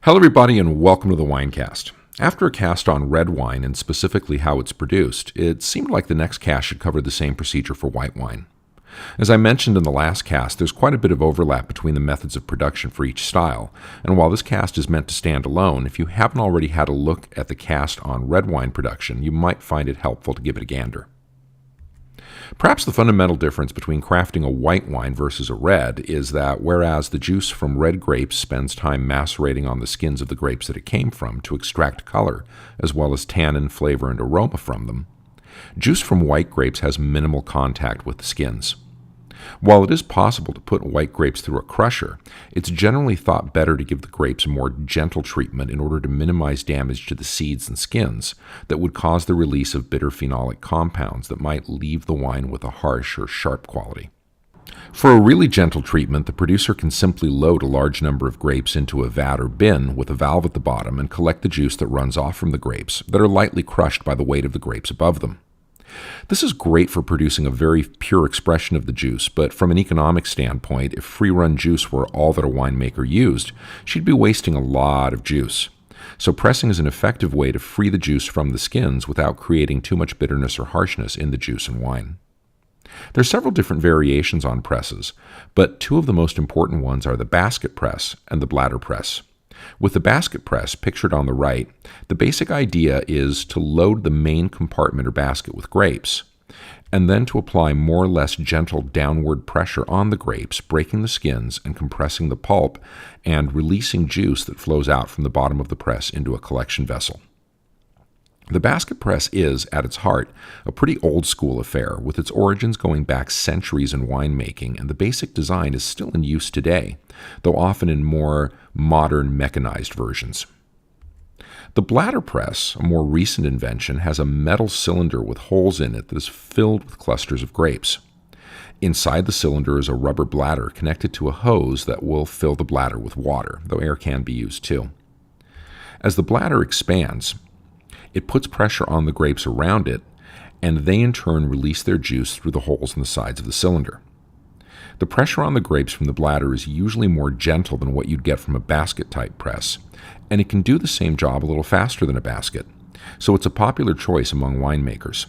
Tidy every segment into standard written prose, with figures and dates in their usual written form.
Hello, everybody, and welcome to the Winecast. After a cast on red wine and specifically how it's produced, it seemed like the next cast should cover the same procedure for white wine. As I mentioned in the last cast, there's quite a bit of overlap between the methods of production for each style, and while this cast is meant to stand alone, if you haven't already had a look at the cast on red wine production, you might find it helpful to give it a gander. Perhaps the fundamental difference between crafting a white wine versus a red is that whereas the juice from red grapes spends time macerating on the skins of the grapes that it came from to extract color, as well as tannin, flavor, and aroma from them, juice from white grapes has minimal contact with the skins. While it is possible to put white grapes through a crusher, it's generally thought better to give the grapes a more gentle treatment in order to minimize damage to the seeds and skins that would cause the release of bitter phenolic compounds that might leave the wine with a harsh or sharp quality. For a really gentle treatment, the producer can simply load a large number of grapes into a vat or bin with a valve at the bottom and collect the juice that runs off from the grapes that are lightly crushed by the weight of the grapes above them. This is great for producing a very pure expression of the juice, but from an economic standpoint, if free-run juice were all that a winemaker used, she'd be wasting a lot of juice. So pressing is an effective way to free the juice from the skins without creating too much bitterness or harshness in the juice and wine. There are several different variations on presses, but two of the most important ones are the basket press and the bladder press. With the basket press, pictured on the right, the basic idea is to load the main compartment or basket with grapes, and then to apply more or less gentle downward pressure on the grapes, breaking the skins and compressing the pulp, and releasing juice that flows out from the bottom of the press into a collection vessel. The basket press is, at its heart, a pretty old-school affair, with its origins going back centuries in winemaking, and the basic design is still in use today, though often in more modern mechanized versions. The bladder press, a more recent invention, has a metal cylinder with holes in it that is filled with clusters of grapes. Inside the cylinder is a rubber bladder connected to a hose that will fill the bladder with water, though air can be used too. As the bladder expands, it puts pressure on the grapes around it, and they in turn release their juice through the holes in the sides of the cylinder. The pressure on the grapes from the bladder is usually more gentle than what you'd get from a basket-type press, and it can do the same job a little faster than a basket, so it's a popular choice among winemakers.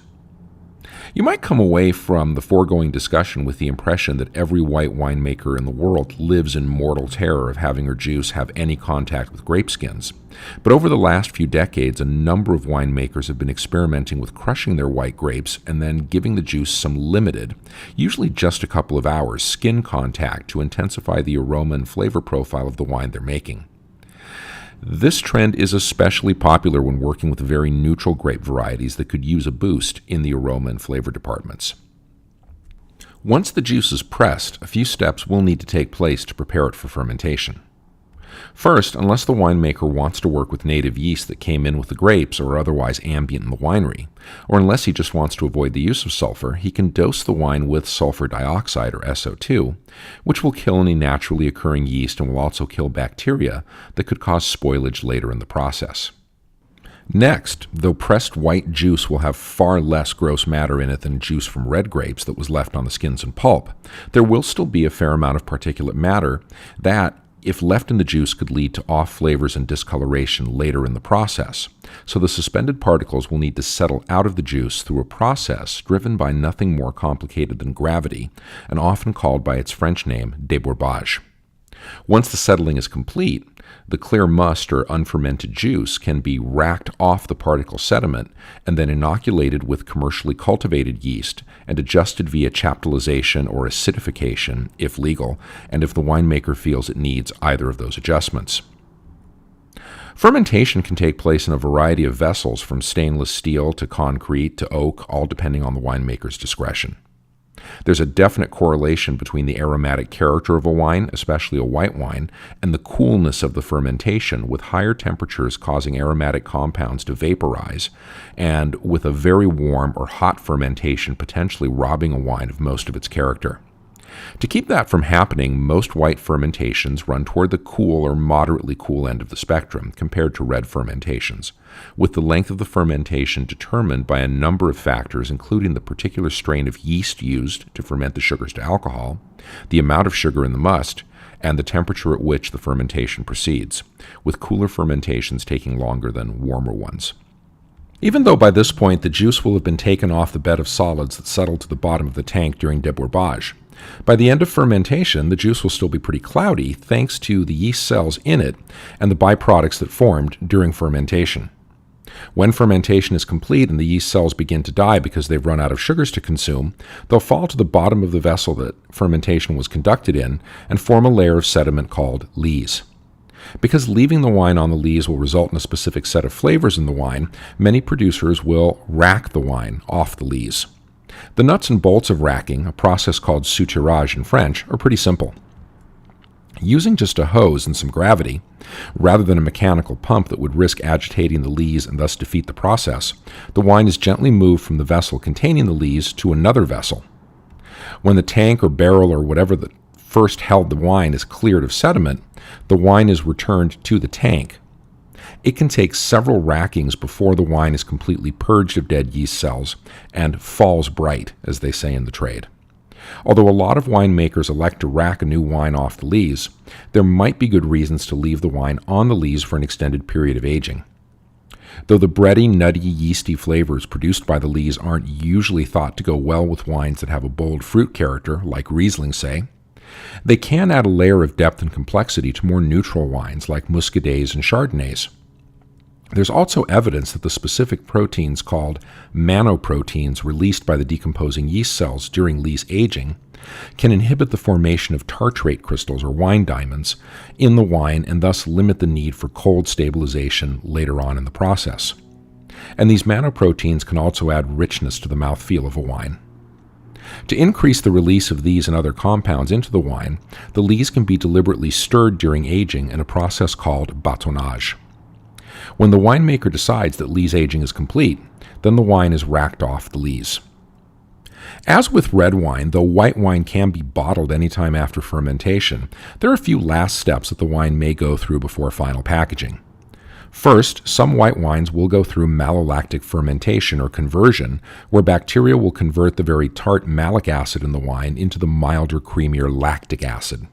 You might come away from the foregoing discussion with the impression that every white winemaker in the world lives in mortal terror of having her juice have any contact with grape skins. But over the last few decades, a number of winemakers have been experimenting with crushing their white grapes and then giving the juice some limited, usually just a couple of hours, skin contact to intensify the aroma and flavor profile of the wine they're making. This trend is especially popular when working with very neutral grape varieties that could use a boost in the aroma and flavor departments. Once the juice is pressed, a few steps will need to take place to prepare it for fermentation. First, unless the winemaker wants to work with native yeast that came in with the grapes or are otherwise ambient in the winery, or unless he just wants to avoid the use of sulfur, he can dose the wine with sulfur dioxide, or SO2, which will kill any naturally occurring yeast and will also kill bacteria that could cause spoilage later in the process. Next, though pressed white juice will have far less gross matter in it than juice from red grapes that was left on the skins and pulp, there will still be a fair amount of particulate matter that, if left in the juice, could lead to off flavors and discoloration later in the process. So the suspended particles will need to settle out of the juice through a process driven by nothing more complicated than gravity, and often called by its French name, débourbage. Once the settling is complete, the clear must or unfermented juice can be racked off the particle sediment and then inoculated with commercially cultivated yeast and adjusted via chaptalization or acidification, if legal, and if the winemaker feels it needs either of those adjustments. Fermentation can take place in a variety of vessels, from stainless steel to concrete to oak, all depending on the winemaker's discretion. There's a definite correlation between the aromatic character of a wine, especially a white wine, and the coolness of the fermentation, with higher temperatures causing aromatic compounds to vaporize, and with a very warm or hot fermentation potentially robbing a wine of most of its character. To keep that from happening, most white fermentations run toward the cool or moderately cool end of the spectrum compared to red fermentations, with the length of the fermentation determined by a number of factors, including the particular strain of yeast used to ferment the sugars to alcohol, the amount of sugar in the must, and the temperature at which the fermentation proceeds, with cooler fermentations taking longer than warmer ones. Even though by this point the juice will have been taken off the bed of solids that settled to the bottom of the tank during debourbage, by the end of fermentation, the juice will still be pretty cloudy thanks to the yeast cells in it and the byproducts that formed during fermentation. When fermentation is complete and the yeast cells begin to die because they've run out of sugars to consume, they'll fall to the bottom of the vessel that fermentation was conducted in and form a layer of sediment called lees. Because leaving the wine on the lees will result in a specific set of flavors in the wine, many producers will rack the wine off the lees. The nuts and bolts of racking, a process called Soutirage in French, are pretty simple. Using just a hose and some gravity, rather than a mechanical pump that would risk agitating the lees and thus defeat the process, the wine is gently moved from the vessel containing the lees to another vessel. When the tank or barrel or whatever that first held the wine is cleared of sediment, the wine is returned to the tank. It can take several rackings before the wine is completely purged of dead yeast cells and falls bright, as they say in the trade. Although a lot of winemakers elect to rack a new wine off the lees, there might be good reasons to leave the wine on the lees for an extended period of aging. Though the bready, nutty, yeasty flavors produced by the lees aren't usually thought to go well with wines that have a bold fruit character, like Riesling, say, they can add a layer of depth and complexity to more neutral wines like Muscadets and Chardonnays. There's also evidence that the specific proteins called manoproteins released by the decomposing yeast cells during lees aging can inhibit the formation of tartrate crystals or wine diamonds in the wine and thus limit the need for cold stabilization later on in the process. And these manoproteins can also add richness to the mouthfeel of a wine. To increase the release of these and other compounds into the wine, the lees can be deliberately stirred during aging in a process called bâtonnage. When the winemaker decides that lees aging is complete, then the wine is racked off the lees. As with red wine, though white wine can be bottled anytime after fermentation, there are a few last steps that the wine may go through before final packaging. First, some white wines will go through malolactic fermentation or conversion, where bacteria will convert the very tart malic acid in the wine into the milder, creamier lactic acid.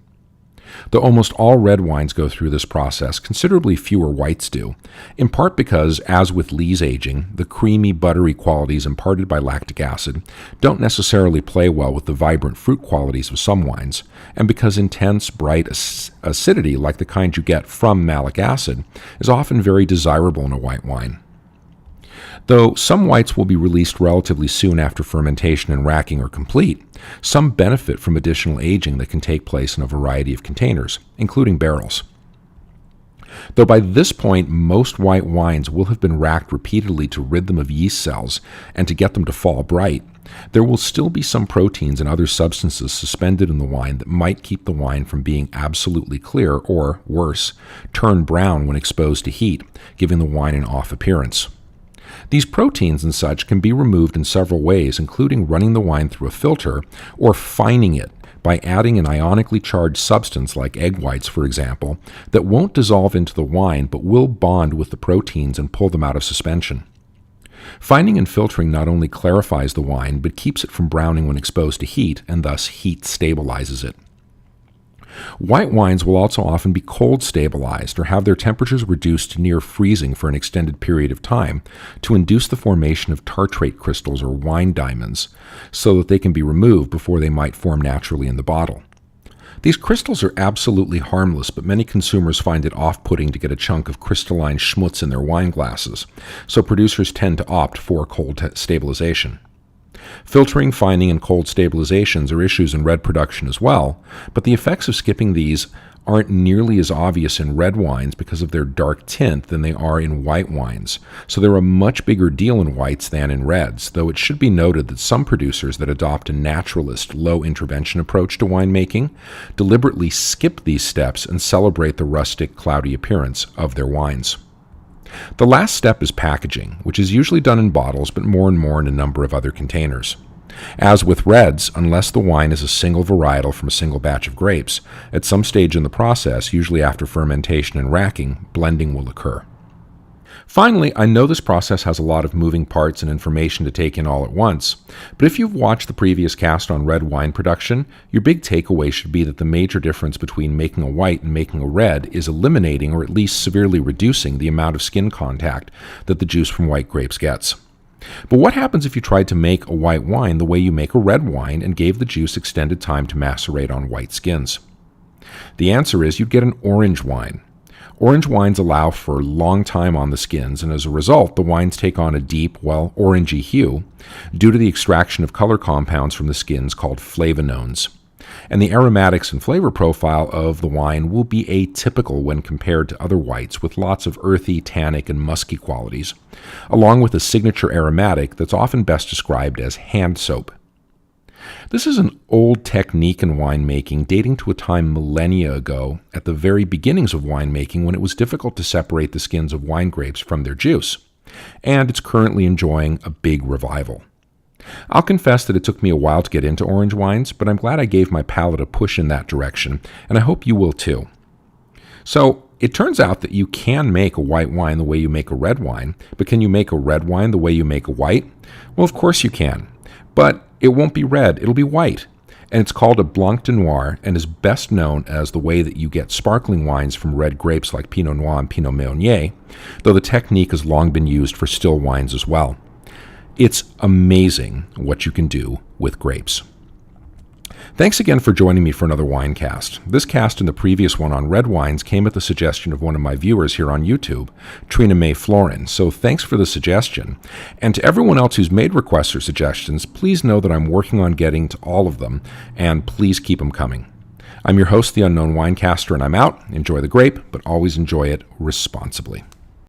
Though almost all red wines go through this process, considerably fewer whites do, in part because, as with lees aging, the creamy, buttery qualities imparted by lactic acid don't necessarily play well with the vibrant fruit qualities of some wines, and because intense, bright acidity, like the kind you get from malic acid, is often very desirable in a white wine. Though some whites will be released relatively soon after fermentation and racking are complete, some benefit from additional aging that can take place in a variety of containers, including barrels. Though by this point most white wines will have been racked repeatedly to rid them of yeast cells and to get them to fall bright, there will still be some proteins and other substances suspended in the wine that might keep the wine from being absolutely clear or, worse, turn brown when exposed to heat, giving the wine an off appearance. These proteins and such can be removed in several ways, including running the wine through a filter or fining it by adding an ionically charged substance like egg whites, for example, that won't dissolve into the wine but will bond with the proteins and pull them out of suspension. Fining and filtering not only clarifies the wine but keeps it from browning when exposed to heat, and thus heat stabilizes it. White wines will also often be cold stabilized or have their temperatures reduced to near freezing for an extended period of time to induce the formation of tartrate crystals or wine diamonds so that they can be removed before they might form naturally in the bottle. These crystals are absolutely harmless, but many consumers find it off-putting to get a chunk of crystalline schmutz in their wine glasses, so producers tend to opt for cold stabilization. Filtering, fining, and cold stabilizations are issues in red production as well, but the effects of skipping these aren't nearly as obvious in red wines because of their dark tint than they are in white wines, so they're a much bigger deal in whites than in reds, though it should be noted that some producers that adopt a naturalist, low-intervention approach to winemaking deliberately skip these steps and celebrate the rustic, cloudy appearance of their wines. The last step is packaging, which is usually done in bottles, but more and more in a number of other containers. As with reds, unless the wine is a single varietal from a single batch of grapes, at some stage in the process, usually after fermentation and racking, blending will occur. Finally, I know this process has a lot of moving parts and information to take in all at once, but if you've watched the previous cast on red wine production, your big takeaway should be that the major difference between making a white and making a red is eliminating or at least severely reducing the amount of skin contact that the juice from white grapes gets. But what happens if you tried to make a white wine the way you make a red wine and gave the juice extended time to macerate on white skins? The answer is you'd get an orange wine. Orange wines allow for a long time on the skins, and as a result, the wines take on a deep, orangey hue due to the extraction of color compounds from the skins called flavonones. And the aromatics and flavor profile of the wine will be atypical when compared to other whites with lots of earthy, tannic, and musky qualities, along with a signature aromatic that's often best described as hand soap. This is an old technique in winemaking dating to a time millennia ago at the very beginnings of winemaking when it was difficult to separate the skins of wine grapes from their juice, and it's currently enjoying a big revival. I'll confess that it took me a while to get into orange wines, but I'm glad I gave my palate a push in that direction, and I hope you will too. So, it turns out that you can make a white wine the way you make a red wine, but can you make a red wine the way you make a white? Well, of course you can, but it won't be red, it'll be white. And it's called a Blanc de Noir and is best known as the way that you get sparkling wines from red grapes like Pinot Noir and Pinot Meunier, though the technique has long been used for still wines as well. It's amazing what you can do with grapes. Thanks again for joining me for another Winecast. This cast and the previous one on red wines came at the suggestion of one of my viewers here on YouTube, Trina May Florin, so thanks for the suggestion. And to everyone else who's made requests or suggestions, please know that I'm working on getting to all of them, and please keep them coming. I'm your host, the Unknown Winecaster, and I'm out. Enjoy the grape, but always enjoy it responsibly.